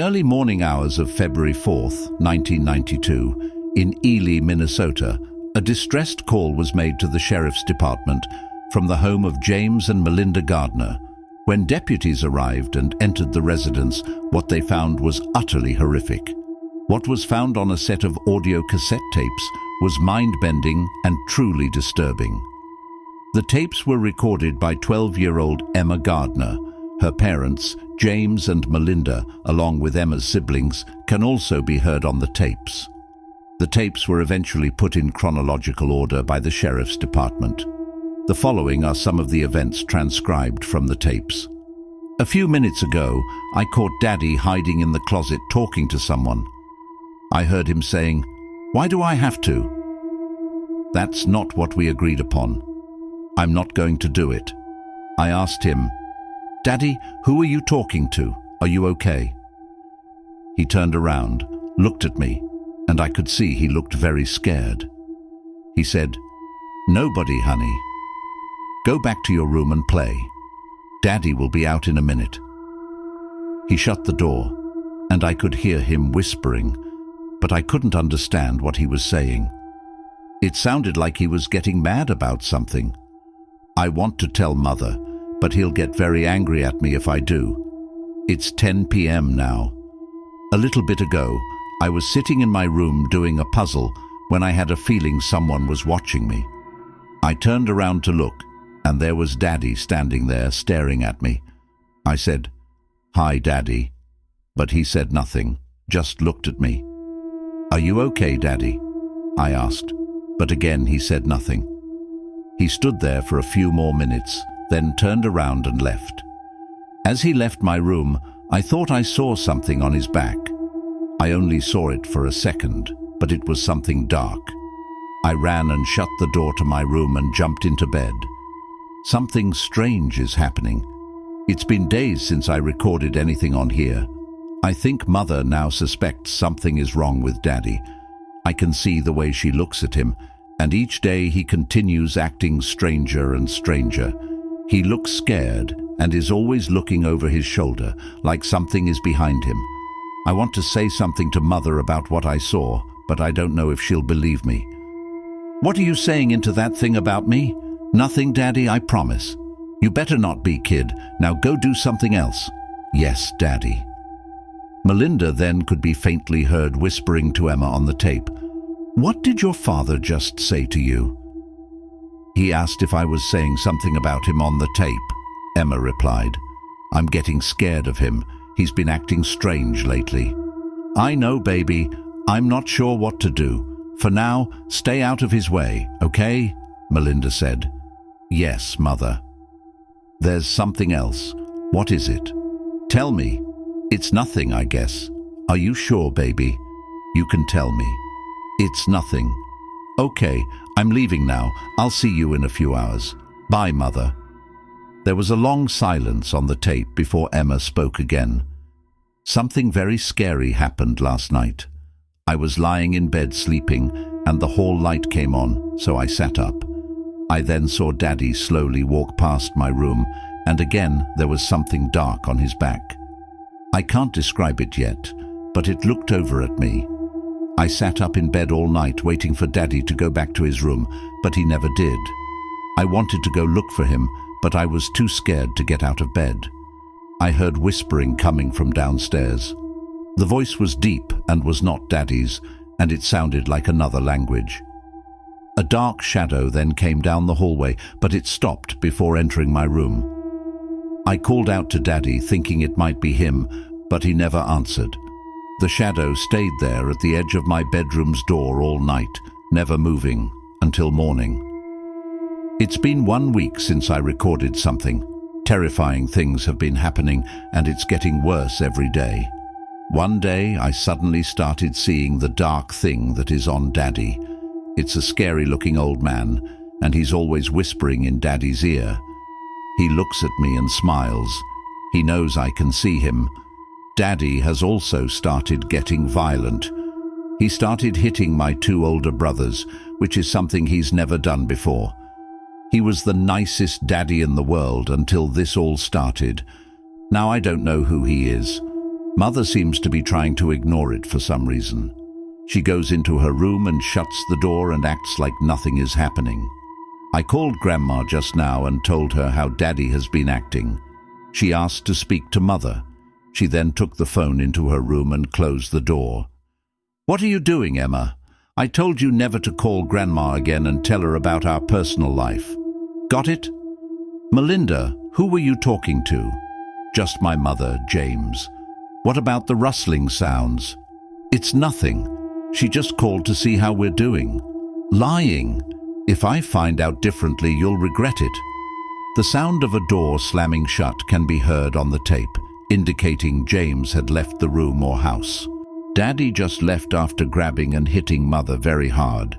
the early morning hours of February 4th, 1992, in Ely, Minnesota, a distressed call was made to the sheriff's department from the home of James and Melinda Gardner. When deputies arrived and entered the residence, what they found was utterly horrific. What was found on a set of audio cassette tapes was mind-bending and truly disturbing. The tapes were recorded by 12-year-old Emma Gardner. Her parents, James and Melinda, along with Emma's siblings, can also be heard on the tapes. The tapes were eventually put in chronological order by the sheriff's department. The following are some of the events transcribed from the tapes. A few minutes ago, I caught Daddy hiding in the closet talking to someone. I heard him saying, "Why do I have to?" That's not what we agreed upon. I'm not going to do it. I asked him, "Daddy, who are you talking to? Are you okay?" He turned around, looked at me, and I could see he looked very scared. He said, "Nobody, honey. Go back to your room and play. Daddy will be out in a minute." He shut the door, and I could hear him whispering, but I couldn't understand what he was saying. It sounded like he was getting mad about something. I want to tell Mother, but he'll get very angry at me if I do. It's 10 p.m. now. A little bit ago, I was sitting in my room doing a puzzle when I had a feeling someone was watching me. I turned around to look, and there was Daddy standing there staring at me. I said, "Hi, Daddy," but he said nothing, just looked at me. "Are you okay, Daddy?" I asked, but again he said nothing. He stood there for a few more minutes, then turned around and left. As he left my room, I thought I saw something on his back. I only saw it for a second, but it was something dark. I ran and shut the door to my room and jumped into bed. Something strange is happening. It's been days since I recorded anything on here. I think Mother now suspects something is wrong with Daddy. I can see the way she looks at him, and each day he continues acting stranger and stranger. He looks scared and is always looking over his shoulder, like something is behind him. I want to say something to Mother about what I saw, but I don't know if she'll believe me. "What are you saying into that thing about me?" "Nothing, Daddy, I promise." "You better not be, kid. Now go do something else." "Yes, Daddy." Melinda then could be faintly heard whispering to Emma on the tape, "What did your father just say to you?" "He asked if I was saying something about him on the tape," Emma replied. "I'm getting scared of him. He's been acting strange lately." "I know, baby. I'm not sure what to do. For now, stay out of his way, okay?" Melinda said. "Yes, Mother." "There's something else. What is it?" "Tell me." "It's nothing, I guess." "Are you sure, baby? You can tell me." "It's nothing." "Okay, I'm leaving now. I'll see you in a few hours. Bye, Mother." There was a long silence on the tape before Emma spoke again. "Something very scary happened last night. I was lying in bed sleeping, and the hall light came on, so I sat up. I then saw Daddy slowly walk past my room, and again there was something dark on his back. I can't describe it yet, but it looked over at me. I sat up in bed all night waiting for Daddy to go back to his room, but he never did. I wanted to go look for him, but I was too scared to get out of bed. I heard whispering coming from downstairs. The voice was deep and was not Daddy's, and it sounded like another language. A dark shadow then came down the hallway, but it stopped before entering my room. I called out to Daddy, thinking it might be him, but he never answered. The shadow stayed there at the edge of my bedroom's door all night, never moving, until morning. It's been 1 week since I recorded something. Terrifying things have been happening, and it's getting worse every day. One day, I suddenly started seeing the dark thing that is on Daddy. It's a scary-looking old man, and he's always whispering in Daddy's ear. He looks at me and smiles. He knows I can see him. Daddy has also started getting violent. He started hitting my 2 older brothers, which is something he's never done before. He was the nicest daddy in the world until this all started. Now I don't know who he is. Mother seems to be trying to ignore it for some reason. She goes into her room and shuts the door and acts like nothing is happening. I called Grandma just now and told her how Daddy has been acting. She asked to speak to Mother. She then took the phone into her room and closed the door. "What are you doing, Emma? I told you never to call Grandma again and tell her about our personal life. Got it?" "Melinda, who were you talking to?" "Just my mother, James." "What about the rustling sounds?" "It's nothing. She just called to see how we're doing." "Lying. If I find out differently, you'll regret it." The sound of a door slamming shut can be heard on the tape, indicating James had left the room or house. Daddy just left after grabbing and hitting Mother very hard.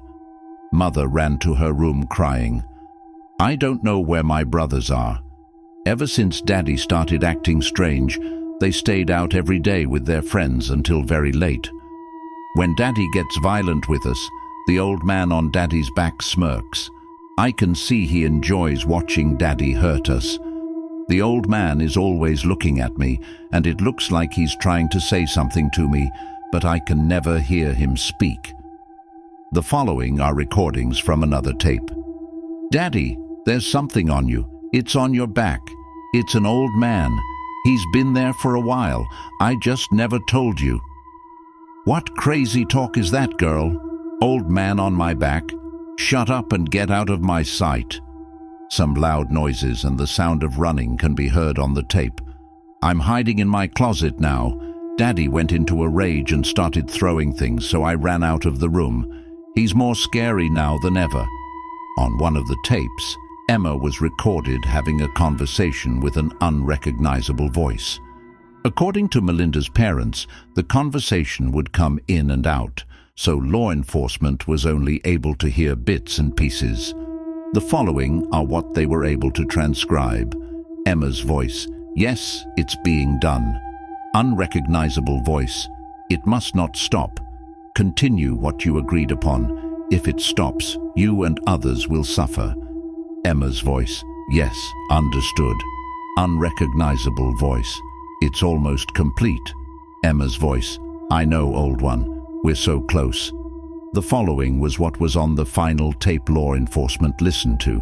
Mother ran to her room crying. "I don't know where my brothers are. Ever since Daddy started acting strange, they stayed out every day with their friends until very late. When Daddy gets violent with us, the old man on Daddy's back smirks. I can see he enjoys watching Daddy hurt us. The old man is always looking at me, and it looks like he's trying to say something to me, but I can never hear him speak." The following are recordings from another tape. "Daddy, there's something on you. It's on your back. It's an old man. He's been there for a while. I just never told you." "What crazy talk is that, girl? Old man on my back? Shut up and get out of my sight." Some loud noises and the sound of running can be heard on the tape. "I'm hiding in my closet now. Daddy went into a rage and started throwing things, so I ran out of the room. He's more scary now than ever." On one of the tapes, Emma was recorded having a conversation with an unrecognizable voice. According to Melinda's parents, the conversation would come in and out, so law enforcement was only able to hear bits and pieces. The following are what they were able to transcribe. Emma's voice: "Yes, it's being done." Unrecognizable voice: "It must not stop. Continue what you agreed upon. If it stops, you and others will suffer." Emma's voice: "Yes, understood." Unrecognizable voice: "It's almost complete." Emma's voice: "I know, old one. We're so close." The following was what was on the final tape law enforcement listened to.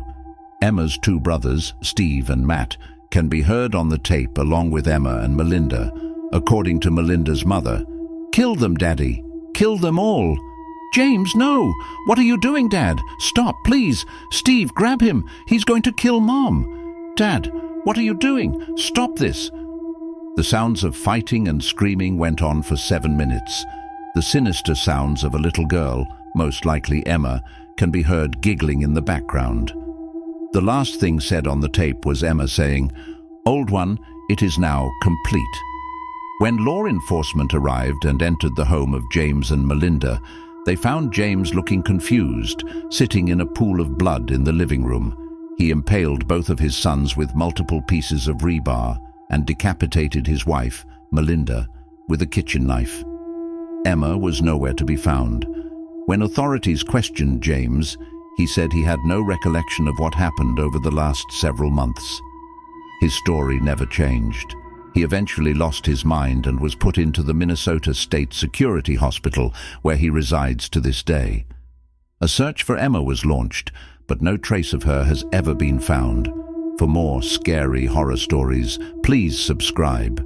Emma's two brothers, Steve and Matt, can be heard on the tape along with Emma and Melinda. According to Melinda's mother, "Kill them, Daddy. Kill them all." "James, no! What are you doing, Dad? Stop, please! Steve, grab him! He's going to kill Mom!" "Dad, what are you doing? Stop this!" The sounds of fighting and screaming went on for 7 minutes. The sinister sounds of a little girl, most likely Emma, can be heard giggling in the background. The last thing said on the tape was Emma saying, "Old one, it is now complete." When law enforcement arrived and entered the home of James and Melinda, they found James looking confused, sitting in a pool of blood in the living room. He impaled both of his sons with multiple pieces of rebar and decapitated his wife, Melinda, with a kitchen knife. Emma was nowhere to be found. When authorities questioned James, he said he had no recollection of what happened over the last several months. His story never changed. He eventually lost his mind and was put into the Minnesota State Security Hospital, where he resides to this day. A search for Emma was launched, but no trace of her has ever been found. For more scary horror stories, please subscribe.